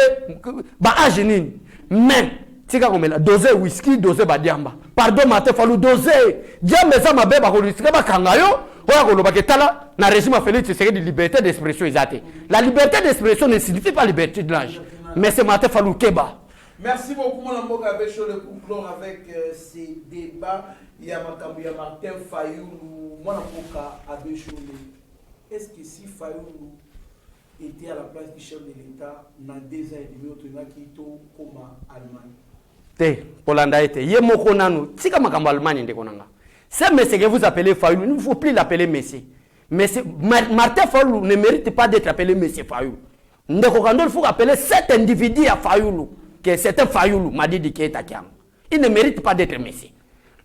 ba age nini mais tika komela doser whisky doser badiamba pardon Martin Fayulu doser diamba eza mabe bakolisika bakanga yo oya koloba ke tala na régime Félix Tshisekedi de liberté d'expression ezate la liberté d'expression ne signifie pas liberté de l'âge mais c'est Martin Fayulu keba. Merci beaucoup mon amour avec le conclure avec ces débats. Il y a Martin Fayulu mon amour avec est-ce que si Fayulu était à la place du chef de l'État dans 2 ans et demi au qui comme Allemagne te Polanda était ye moko nanu tika makambo Allemagne ndeko nanga c'est monsieur que vous appelez Fayulu il ne faut plus l'appeler monsieur Martin Fayulu ne mérite pas d'être appelé monsieur Fayulu ndeko kando il faut appeler cet individu à Fayulu que c'est un Fayulu m'a dit que Takiam il ne mérite pas d'être monsieur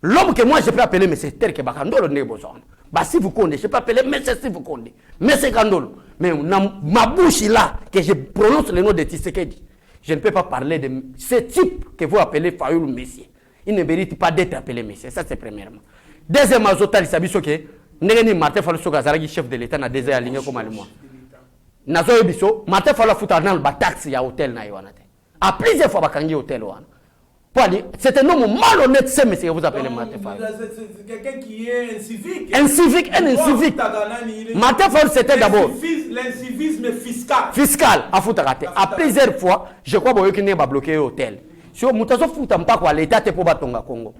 l'homme que moi je peux appeler monsieur tel que Bakandolo ne besoin bah si vous connaissez je peux appeler monsieur si vous connaissez monsieur Kandolo mais ma bouche là que je prononce le nom de Tshisekedi je ne peux pas parler de ce type que vous appelez Fayulu Messie. Il ne mérite pas d'être appelé Messie. Ça, c'est premièrement. Deuxièmement, Zotal Sabiso que Negeni Martin Fayulu Sokazaragi chef de l'État na déjà aligné comme allemand. Nazo Biso, Martin Fayulu futa dans le taxe ya hôtel na yoanate. À plusieurs fois bakangi hôtel wana. C'est un homme malhonnête, c'est monsieur que vous appelez Martin Fayulu. C'est quelqu'un qui est incivique. Incivique, un incivique. Martin Fayulu c'était d'abord l'incivisme fiscal. Fiscal, à Foutarate. À plusieurs fois, je crois que vous avez bloqué l'hôtel. Si vous avez foutu pas quoi, l'État est pour Batonga Congo.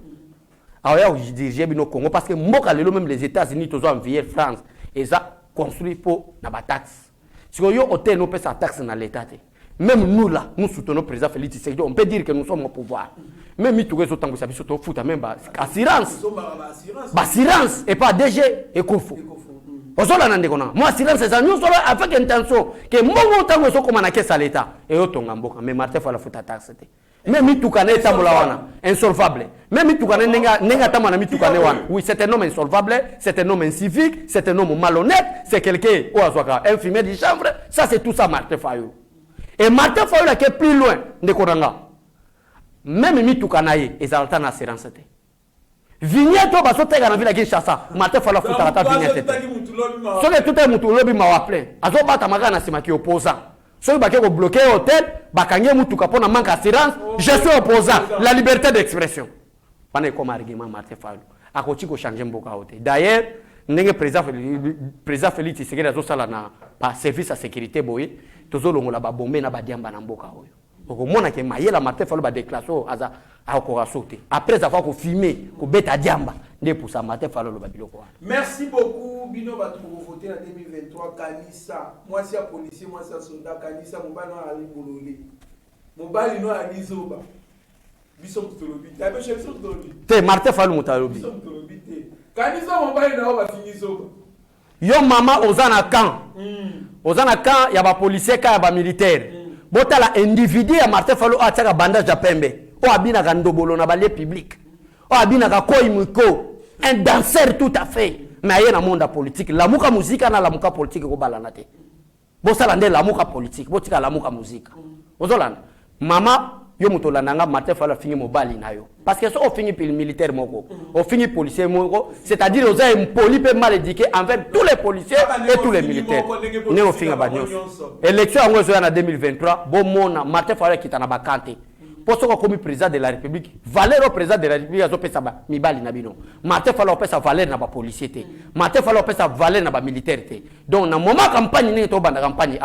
Alors, je dirige le Congo parce que même les États-Unis, ils ont envoyé France et ça construit pour la taxe. Si vous avez un hôtel, nous payons sa taxe dans l'État. Même nous là, nous soutenons le président Félix Tshisekedi, on peut dire que nous sommes au pouvoir. Même si nous avons fait même assurance. Assurance et pas DG et Kofo. Moi, assurance, c'est ça. Nous sommes avec intention que moi, je suis comme un caisse à l'État. Et autant, mais Martin Fayulu faut taxe. Même si tu connais insolvable. Même si tu connais oui, c'est un homme insolvable, c'est un homme incivique, c'est un homme malhonnête, c'est quelqu'un qui a infirmier de chambre. Ça, c'est tout ça, Martin Fayulu. Et Martin Fayulu qui est plus loin de Koranga. Même si tu connais, ils ont une assurance. Vignette, tu vas sauter dans la ville de Kinshasa. Martin Fayulu faut taxe vignette. Ce que tout est moutou lobby m'a appelé. Azo bata magana c'est ma qui opposant. Si vous avez bloqué l'hôtel, bakangé moutuka pour na manque assurance, je suis opposant. La liberté d'expression. Pas comme argument Martin Fayulu. A côté ko changer mboka hôtel. D'ailleurs, ndenge président Félix Tshisekedi azo sala na pa service à sécurité boy, tozo longola ba bomber na ba diamba na mboka oyo. Donc mona ke mayela Martin Fayulu ba déclaration aza akora sauter. Après avoir ko filmer, ko beta diamba, ndé pour ça Martin Fayulu ba biloko. Merci beaucoup Bino ba pour voter en 2023 Kanissa. Moi c'est un policier, moi c'est un soldat Kanissa mobali no ali bololé. Mobali no ali zoba. Biso mutolobi. Tabe chef so mutolobi. Te Martin Fayulu mutolobi. Biso mutolobi te. Kanissa mobali no ba fini zoba. Yo mama ozana camp. Ozana camp ya ba policier ka ya ba militaire. Bota la individu ya Martin Fayulu ataka bandage ya pembe. O abina ka ndobolo na ba lieu public. O abina ka koi mwiko. Un danseur tout à fait. Mais il y a un monde politique. La mouka musique, na la mouka politique ko balanate. Bo salande la mouka politique, bo tika la mouka musique. Ozolanda. Mama yo mutolanda nga Martin Fayulu fini mobali na yo. Parce que so on finit pour militaire moko, on finit policier moko, c'est-à-dire aux un poli peu mal éduqué envers tous les policiers et tous les militaires. Ne on finit ba nyonso. Élection en 2023, bo mona Martin Fayulu kitana bakante. Pour ce qu'on est président de la République, valeur au président de la République, il y a Mibali Nabino. Martin Fayulu a sa valeur dans la policier. Martin Fayulu a sa valeur dans la militaire. Donc, dans le moment campagne, il y a une campagne.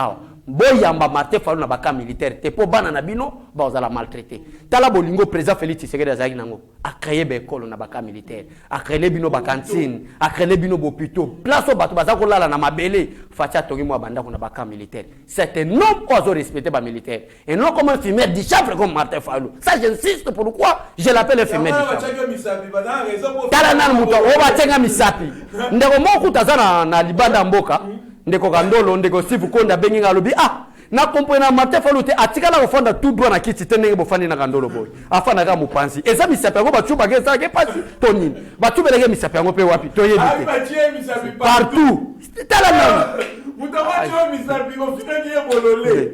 Boyamba Martin Fayulu na baka militaire. Te po bana Nabino, ba ozala maltraité. Tala bolingo président Félix Tshisekedi azaki nango. A créé be école na baka militaire. A créé bino ba cantine. A créé bino bopito. Place au bato bazako lala na mabele. Fatia tongi mo banda na baka militaire. C'est un homme qui a respecté ba militaire. Et non comme un infirmière du chef comme Martin Fayulu. Ça j'insiste pourquoi je l'appelle infirmière du chef. Tala nan muto o ba tsenga misapi. Ndeko mo kutazana na libanda mboka. Ndeko Kandolo ndeko Sifu Konda benginga lobi na comprendre Martin Fayulu te atikala ko fonda tout droit na kiti tenenge bo fandi na Kandolo boy afana ka mupanzi eza misapi yango batu bageza ke pasi tonini batu belenge misapi yango pe wapi toyebi te partout tala na mutama cho misapi ko finaki e bololé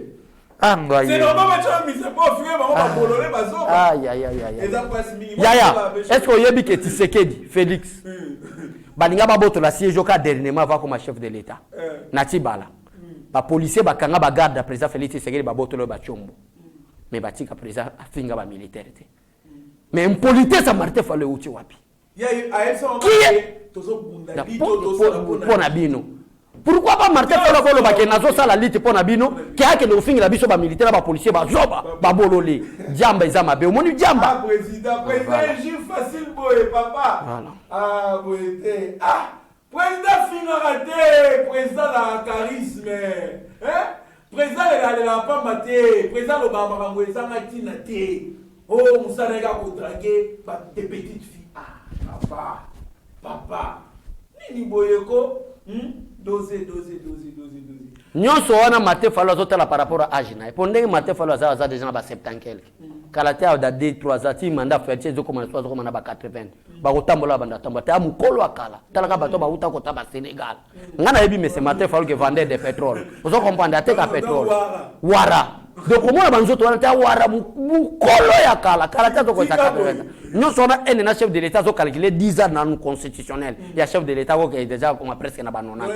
anga c'est normal cho misapi ko finaki ba bololé bazoba eza pasi mingi yaya est-ce que oyebi ke Tshisekedi Félix balinga baboto la siège ka dernièrement va comme chef de l'État Natibala ba policier ba kanga ba garde président Félix Tshisekedi ba boto le ba chombo mais batika président afinga ba militaire te mais impolitesse à Martin Fayulu uti wapi pona bino pourquoi pas Martin Fayulu ko loba ke nazo sala liti pona bino ke ake no fingira biso ba militaire ba policier ba zoba ba bololi jamba izama be omoni jamba président jeu facile boy papa boyete président finira te président la charisme président la pas maté président le baba bango ezanga tina te oh musana ka kodraguer des petites filles papa nini boyeko doser nyonso wana Martin Fayulu azotala par rapport à âge na pendant que Martin Fayulu aza déjà ba 70 quelque kalatea da 2-3 ati mandat fertier zo comme so comme na ba 80 ba kotambola banda tambola ta mukolo akala talaka bato ba uta ko ta ba Sénégal ngana yebi mais Martin Fayulu qui vendait des pétrole vous comprenez ateka pétrole wara donc comment banzo to ta wara mukolo ya kala kalatea zo ko ta 80 nous sommes un chef de l'état zo calculer 10 ans dans constitutionnel il y a chef de l'état qui est déjà comme presque na banona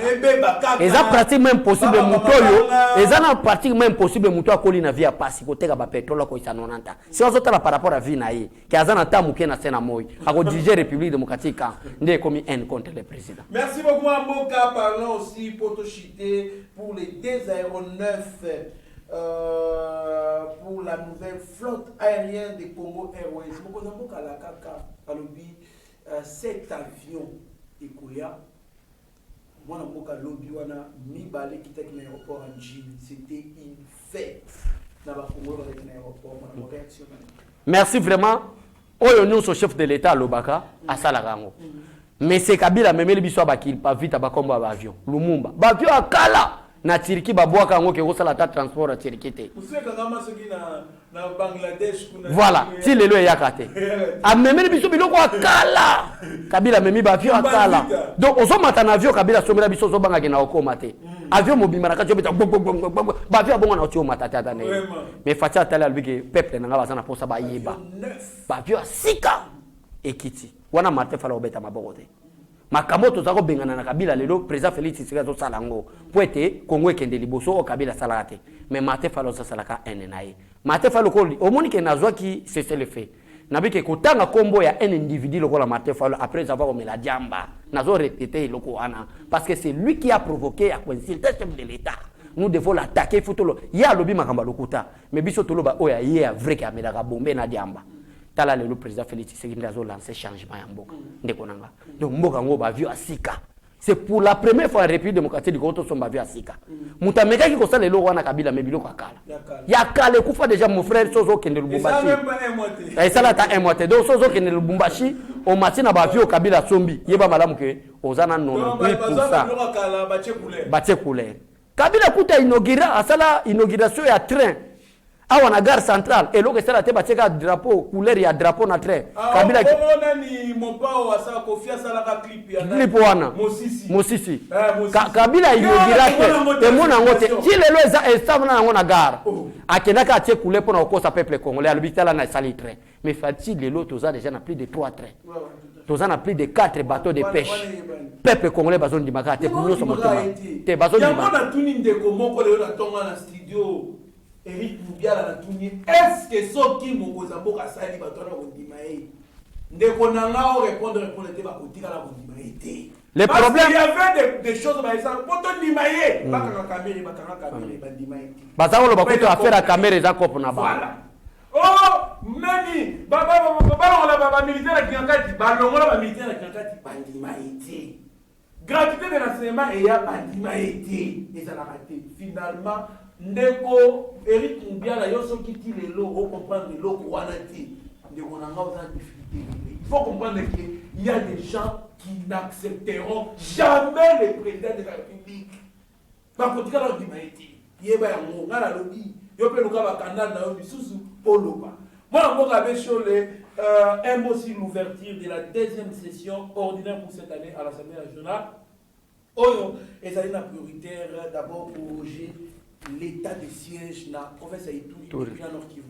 et ça pratiquement impossible mutoyo et ça na pratiquement impossible mutoyo ko lina via passe ko teka ba pétrole ko isa 90 si on par rapport à vie naïe qui a zana tamu qui na sena moy a ko diriger République démocratique ndé commis haine contre le président. Merci beaucoup Mboka. Parlons aussi Potochité pour les deux aéronefs pour la nouvelle flotte aérienne de Congo Airways. Mboka la kaka alobi 7 avions Ekoya. Moi Mboka lobi wana mi balé qui était l'aéroport en Chine, c'était une fête. Merci vraiment. Oyo nyonso chef de l'État Lobaka asala rango. Mais c'est Kabila memeli biso ba ki pa vite ba komba ba avion. Lumumba. Ba avion akala na Tiriki ba boaka ngo ke ko sala ta transport à Tiriki te. Na Bangladesh kuna. Voilà, si lelo yakate. A memeli biso biloko akala. Kabila memi ba avion akala. Donc ozo mata na avion Kabila somela biso zo banga ke na okoma te. Avion mobimara ka jobeta ba avion bongo na otio matata ta ne mais fatia tala albike peuple na ngaba sana posa ba yeba ba avion sika ekiti wana Martin Fayulu obeta maboko te makamoto zako bengana na Kabila lelo président Félix Tshisekedi zo salango poete Congo ekende liboso o Kabila salate mais Martin Fayulu zo salaka NNAE Martin Fayulu ko omoni ke nazwa ki c'est le fait nabike kotanga kombo ya un individu lokola Martin Fayulu après avoir omis la diamba nazo répéter loko ana parce que c'est lui qui a provoqué à consulter le chef de l'État nous devons l'attaquer futolo ya lobi makamba lokuta mais biso toloba oya ye vrai que amela bombe na diamba tala le président Félix Tshisekedi nazo lancer changement ya mboka ndeko nanga donc mboka ngo ba vio asika c'est pour la première fois en République démocratique du Congo somba vio asika mutameka ki kosala lelo wana Kabila mebilo kwa kala ya kale kufa déjà mon frère Sozo kende Lubumbashi et ça là ta un mois donc Sozo kende Lubumbashi o matina ba vio Kabila sombi yeba malamu ke ozana 98% bache couleur Kabila kuta inaugura asala inauguration ya train awa na gare centrale et loke sala te bateka drapeau couleur ya drapeau na train Kabila ona ni mopao asa kofia sala ka clip ya clip wana Mosisi Kabila inaugura te mona ngote kile lo eza estamna ngo na gare akenda ka tie couleur pona okosa peuple congolais alobitala na sali train mais fati lelo toza déjà na plus de 3 trains toza na plus de 4 bateaux de pêche peuple congolais bazon di makate pour nous sommes te bazon di makate ya tuni ndeko moko lelo na tonga na studio Eric Mubiala na tuni est-ce que soki mokoza mboka sali batona kondima ye ndeko nanga o répondre te ba kotika la kondima ye le problème il y avait des choses ba exemple poto ndima ye bakanga caméra bandima ye bazalo bakoto affaire à caméra za kopo na ba voilà oh nani baba militaire qui ngati balongola ba militaire qui ngati bandima ye gratuité de l'enseignement et ya bandima ye ezala raté finalement ndeko Eric Mubiala yoso kiti lelo o comprendre loko wana ti ndeko nanga oza difficulté il faut comprendre qu'il y a des gens qui n'accepteront jamais le président de la République ba kotika la dimaiti yeba ya ngonga la lobby yo pe luka ba canal na yo bisusu oloba moi on avait sur le un mot sur l'ouverture de la deuxième session ordinaire pour cette année à l'Assemblée nationale. Oyo ezali na prioritaire d'abord pour Roger l'état de siège dans la province d'Ituri depuis un Nord Kivu.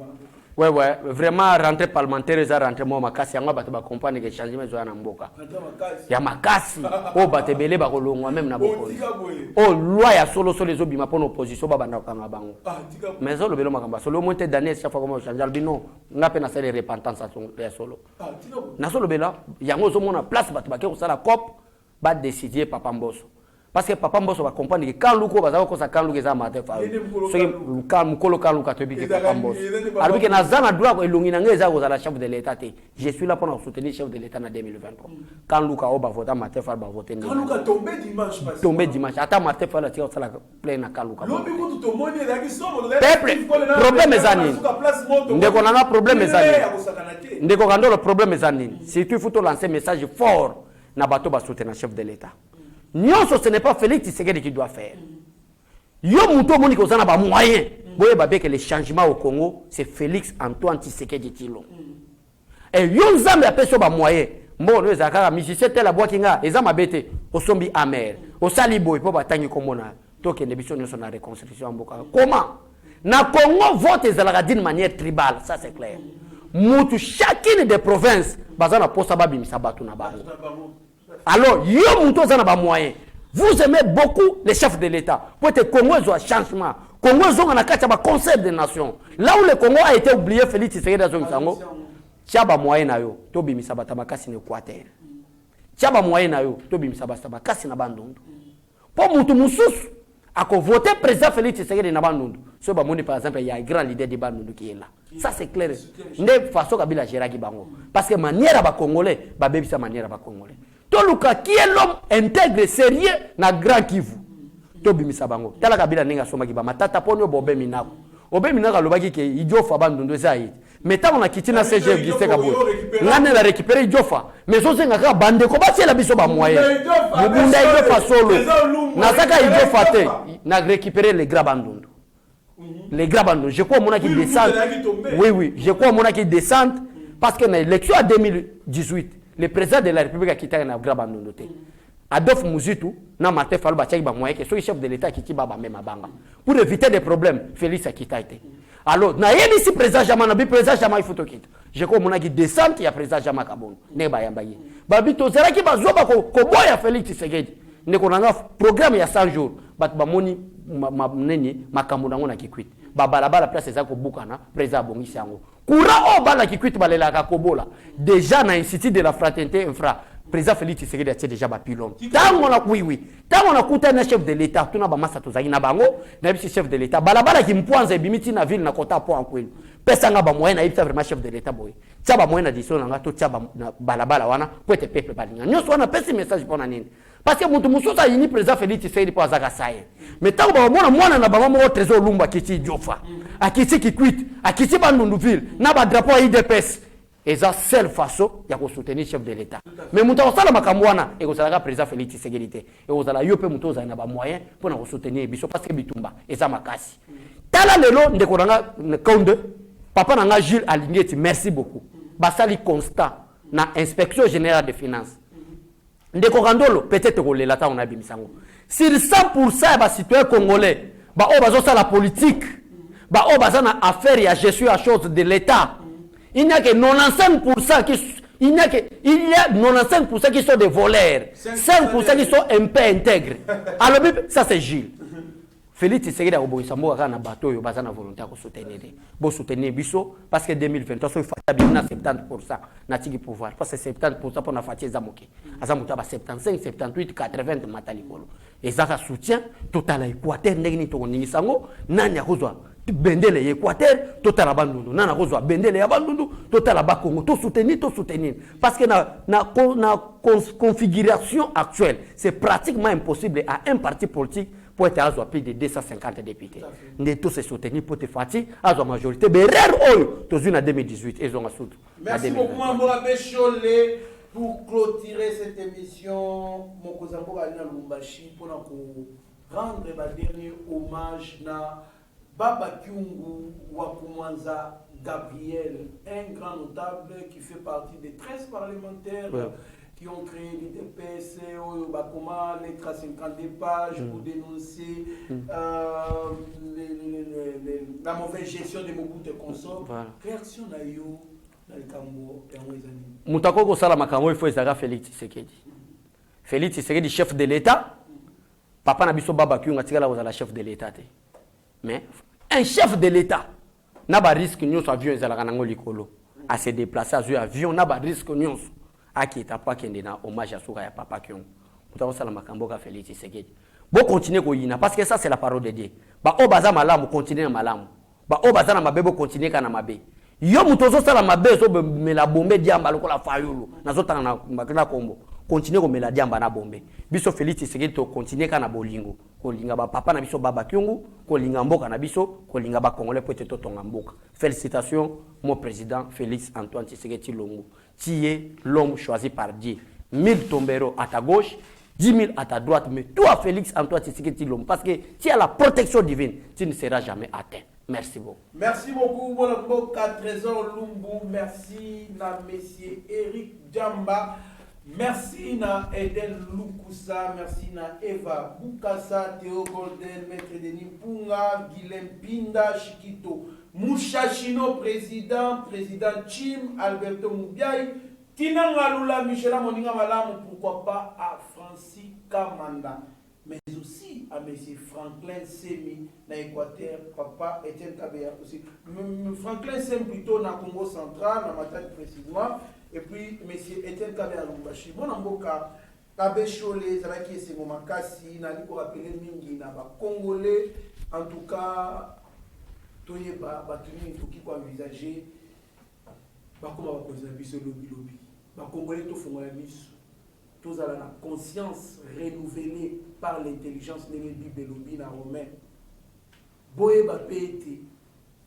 Ouais, vraiment, rentrée parlementaire, ils ont rentré moi, makasi, yango bato ba comprendre que changement zo na mboka. Ya makasi, o bato belé ba kolongwa même na boko. Oh, loi ya solo les obima pour l'opposition ba banda kanga bango. Mais ça le belo makamba, solo monte d'année chaque fois comme changer albino, nga pe na sele repentance ya solo. Na solo bela, yango zo mona place bato ba ke ko sala cop ba décider papa Mbosso. Parce que papa Mbosso va comprendre que quand Luko va savoir que ça quand Luko est à matin faire quand Mukolo quand Luka te dit papa Mbosso alors que na zana droit elongi na ngeza ko la chef de l'état je suis là pour soutenir chef de l'état en 2023 quand Luka va voter matin faire va voter quand Luka tomber dimanche attends matin faire la tire ça la plein na quand Luka lobi ko to moni la ki somo problème ezani ndeko na problème ezani ndeko kando le problème ezani si tu faut te lancer message fort na bato ba soutenir chef de l'état. Nyonso, ce n'est pas Félix Tshisekedi qui doit faire. Yo muto moni ko zana ba moyen. Boye ba que les changements au Congo, c'est Félix Antoine Tshisekedi Tshilombo. Et yo nzambe apeso ba moyen. Mbono ezaka musicien tel la boîte nga, ezama bete, osombi amer. Osali boy po batangi komona. Toke ne biso nyonso na reconstruction mboka. Comment? Na Congo vote ezalaka d'une manière tribale, ça c'est clair. Mutu chacune des provinces bazana posa ba bimisa batu na bango. Alors, yo muto zana ba moyen. Vous aimez beaucoup les chefs de l'État. Pour être Congo ils ont un changement. Congo ils ont un ba Conseil des Nations. Là où le Congo a été oublié, Félix Tshisekedi dans son sango. Tiaba moyen na yo, to bimisa batabakasi na Équateur. Tiaba moyen na yo, to bimisa batabakasi na Bandundu. Pour mutu mususu ako voter président Félix Tshisekedi na Bandundu. So ba moni par exemple il y a un grand leader de Bandundu qui est là. Ça c'est clair. Ndé façon kabila géraki bango. Parce que manière ba congolais, ba bebisa manière ba congolais. Toluka qui est l'homme intègre sérieux na Grand Kivu. Tobimisa bango. Tala kabila ninga soma ki ba matata ponyo bobe minako. Obe minaka lobaki ke idiofa Bandundu zaïd. Mais tant on a quitté na CGF Gisté Kabou. Ngane la récupérer idiofa. Mais so senga ka bande ko ba la biso ba moyen. Mubunda idiofa solo. Na saka idiofa te na récupérer les grands Bandundu. Les grands Bandundu, je crois mon qui descendent. Oui, je crois mon qui descendent parce que dans l'élection en 2018 le président de la République a quitté na grand Bandundu. Adolphe Muzitu na Martin Fayulu ba tchaki ba moyen que chef de l'État qui ba même banga. Pour éviter des problèmes, Félix a quitté. Alors, na yeli si président Jama na bi président Jama il faut to quitter. Je crois mon qui descend il y a président Jama Kabono. Ne ba yamba yi. Ba bito zera ki ba zoba ko boya Félix Tshisekedi. Ne ko na programme ya 100 jours. Bat ba moni neni makambo nango na kikwit. Ba balabala place za ko bukana président bongisi yango. Courant o bala kikwit balela ka kobola. Déjà na institut de la fraternité infra président Félix Tshisekedi a déjà ba pilon. Tango na oui. Tango na kuta na chef de l'État, tuna ba masa tozaki na bango, na bisi chef de l'État. Balabala ki mpwanza bimiti na ville na kota po en kwenu. Pesa nga ba moyen na ibisa vraiment chef de l'État boy. Tia ba moyen na diso na nga to tia ba balabala wana po ete peuple balinga. Nyoso wana pesi message pona nini. Parce que mutu mususa yini président Félix Tshisekedi po azaka saye. Mais tango ba mona na bango mo trésor lumba kiti Diofa. Akiti ki quit, akiti Bandundu ville, na ba drapeau IDPS. Et ça, seule façon de soutenir le chef de l'État. Mais si on a et vous avez le président Félix Tshisekedi, et vous avez des moyens pour soutenir parce que Bitumba, et ça m'a cassé. Tala lelo, papa n'a Gilles Aligné, merci beaucoup. Basali constant, na inspection générale des finances. Ndekogandolo, peut-être que les lata on a bimisango. Sur 100% des citoyens congolais, la politique, na affaire et gestion à chose de l'État. Il n'y a que 95% il y a 95% qui sont des voleurs, 5% qui sont un peu intègres. Alors ça c'est Gilles. Félix Tshisekedi a obouissambo na bateau yo bazana volontaire ko soutenir. Bo soutenir biso parce que 2023 so fata bien na 70% na tiki pouvoir parce que 70% pour na fatie zamoki. Azamuta ba 75, 78, 80 matalikolo. Et ça soutient total Équateur ndengini to ningisango nani akozwa bendele Équateur total abandundu nana kozwa bendele ya bandundu total ba Congo to soutenir parce que na configuration actuelle c'est pratiquement impossible à un parti politique pour être à plus de 250 députés. Nous tous se soutenir pour te fatiguer à la majorité. Mais rare tous en 2018 ils ont assout. Merci beaucoup Mambola Bécholé pour clôturer cette émission. Mokozambo Alina Lumbashi pour rendre le dernier hommage na Baba Kyungu Wakumwanza Gabriel, un grand notable qui fait partie des 13 parlementaires qui ont créé l'ITPS, comment lettre à 50 pages pour dénoncer la mauvaise gestion de Mobutu et consorts. Réaction na yo na likambo ya mwezani. Mutako ko sala makambo il faut ezaka Félix Tshisekedi. Félix Tshisekedi chef de l'État. Papa na biso baba kiunga tikala ko la chef de l'État te. Mais un chef de l'État n'a pas risque nyonso avion ezalaka nango likolo. À se déplacer à avion n'a pas risque nyonso. Aki etapa kende na hommage à Souka ya papa kiunga. Mutako sala makambo ka Félix Tshisekedi. Bon continuer ko yina parce que ça c'est la parole de Dieu. Ba obaza malamu continuer malamu. Ba obaza na mabebo continuer kana mabe. Yo mutozo sala mabe so me la bombe diamba lokola fayulu. Nazo tana na makina kombo. Continuer ko me la diamba na bombe. Biso Félix Tshisekedi to continuer kana bolingo. Ko linga ba papa na biso baba kyungu, ko linga mboka na biso, ko linga ba congolais peut être tonga mboka. Félicitations mon président Félix Antoine Tshisekedi Tshilombo. Tu es l'homme choisi par Dieu. 1000 tombereaux à ta gauche, 10 000 à ta droite, mais toi Félix Antoine Tshisekedi Tshilombo parce que tu as la protection divine, tu ne seras jamais atteint. Merci beaucoup. Merci beaucoup, Mboka Trésor Lumbu. Merci, na Monsieur Eric Djamba. Merci, na Eden Lukusa. Merci, na Eva Bukasa, Théo Golden, Maître Denis Punga, Guilhem Pinda, Chiquito Mouchachino, président Chim, Alberto Moubiaï, Tina Ngalula, Michela Moninga Malamu, pourquoi pas à Francis Kamanda. Mais aussi à M. Franklin Semi, dans l'Équateur, papa Etienne Kabea aussi. Franklin Semi plutôt dans le Congo central, dans ma tête précisément, et puis M. Etienne Kabea Lumbashi. Mon amboka, Kabé Cholé, Zalaki et Makassi, n'a pas rappelé Mingi, n'a pas Congolais, en tout cas, Toyeba, Batuni, tout qui peut envisager, comment va causer un lobby. Congolais, tout font un bis. Tous à la conscience renouvelée par l'intelligence de Belobi na romain. Boye ba pété,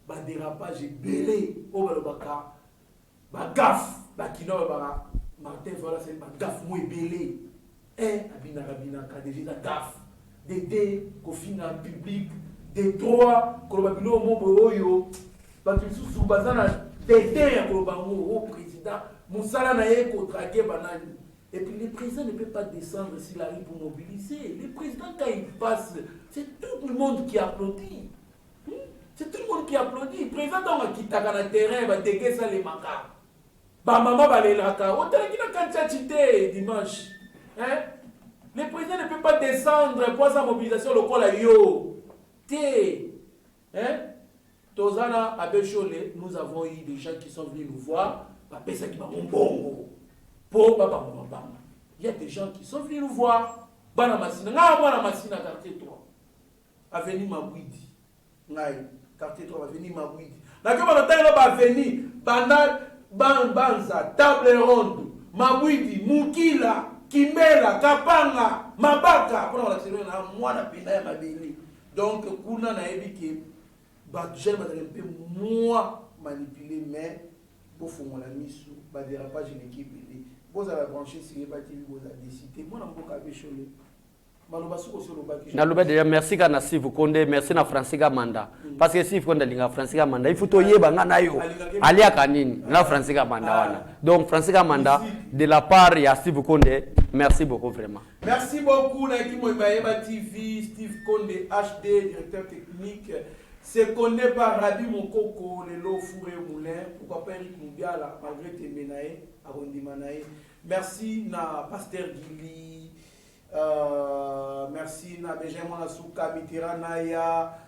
ba dérapage belé au balobaka, ba gaffe, ba kino ba Martin voilà c'est ba gaffe moi belé. Abina ka déjà gaffe. D'été kofina public, des droits kolobabino mombo oyo, ba tusu bazana d'été ya kolobango au président, musala na ye ko traquer banani. Et puis le président ne peut pas descendre s'il arrive pour mobiliser. Le président, quand il passe, c'est tout le monde qui applaudit. C'est tout le monde qui applaudit. Le président, qui t'a dans le terrain, va déguer ça les macaques. Bah, maman va les laka. On t'a dit qu'il a un dimanche. Le président ne peut pas descendre pour sa mobilisation locale. Yo. Té. Tozana à Bécholé, nous avons eu des gens qui sont venus nous voir. Papa, ça qui va mon bongo. Il y a des gens qui sont venus nous voir. Bana Massina, Bana Massina, quartier 3. Avenue Mabouidi. Quartier 3, avenue Mabouidi. La avenue Banza, Table Ronde, Mabouidi, Mukila, Kimela, Kapanga, Mabaka. Donc, Kuna na ebiki, je vais moi manipuler, mais pour faire la mission, dérapage de l'équipe. Vous avez branché sur les bâtiments, vous avez décidé. Moi, je suis merci à Steve Konde, merci à Francis Manda. Parce que Steve Konde est Francis Manda. Il faut que tu aies un Kanini, na Francis Manda. Donc, Francis Manda, de la part de Steve Konde, merci beaucoup vraiment. Merci beaucoup, Naiki Moïbaïba TV, Steve Konde, HD, directeur technique. C'est connu par Rabi Mokoko, le lot fourré moulin. Pourquoi pas Eric Moubiala, malgré tes menaïs, Arondimanaï. Merci na Pasteur Gili. Merci na Benjamin Asuka, Mitterrand Naya,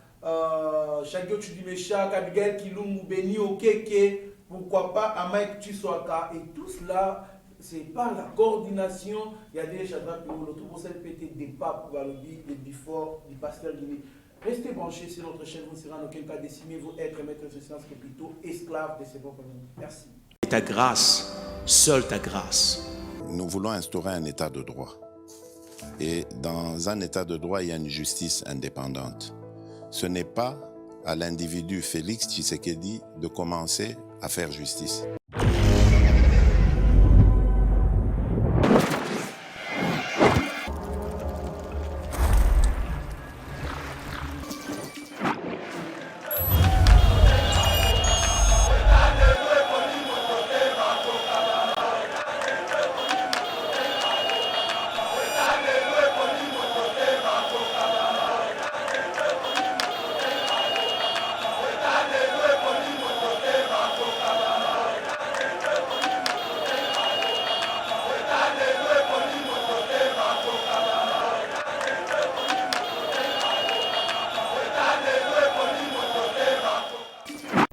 Chagio Chudimecha, Abigail Kilumou, Beni Okeke, pourquoi pas à Mike Chiswaka. Et tout cela, c'est par la coordination. Il y a des chadras pour l'autre pour cette petite départ pour Balobi, le before du Pasteur Gili. Restez branchés sur notre chaîne, vous ne serez en aucun cas décimé, vous êtes maître de silence, mais plutôt esclave de ces bons familles. Merci. Ta grâce, seule ta grâce. Nous voulons instaurer un état de droit. Et dans un état de droit, il y a une justice indépendante. Ce n'est pas à l'individu Félix Tshisekedi de commencer à faire justice.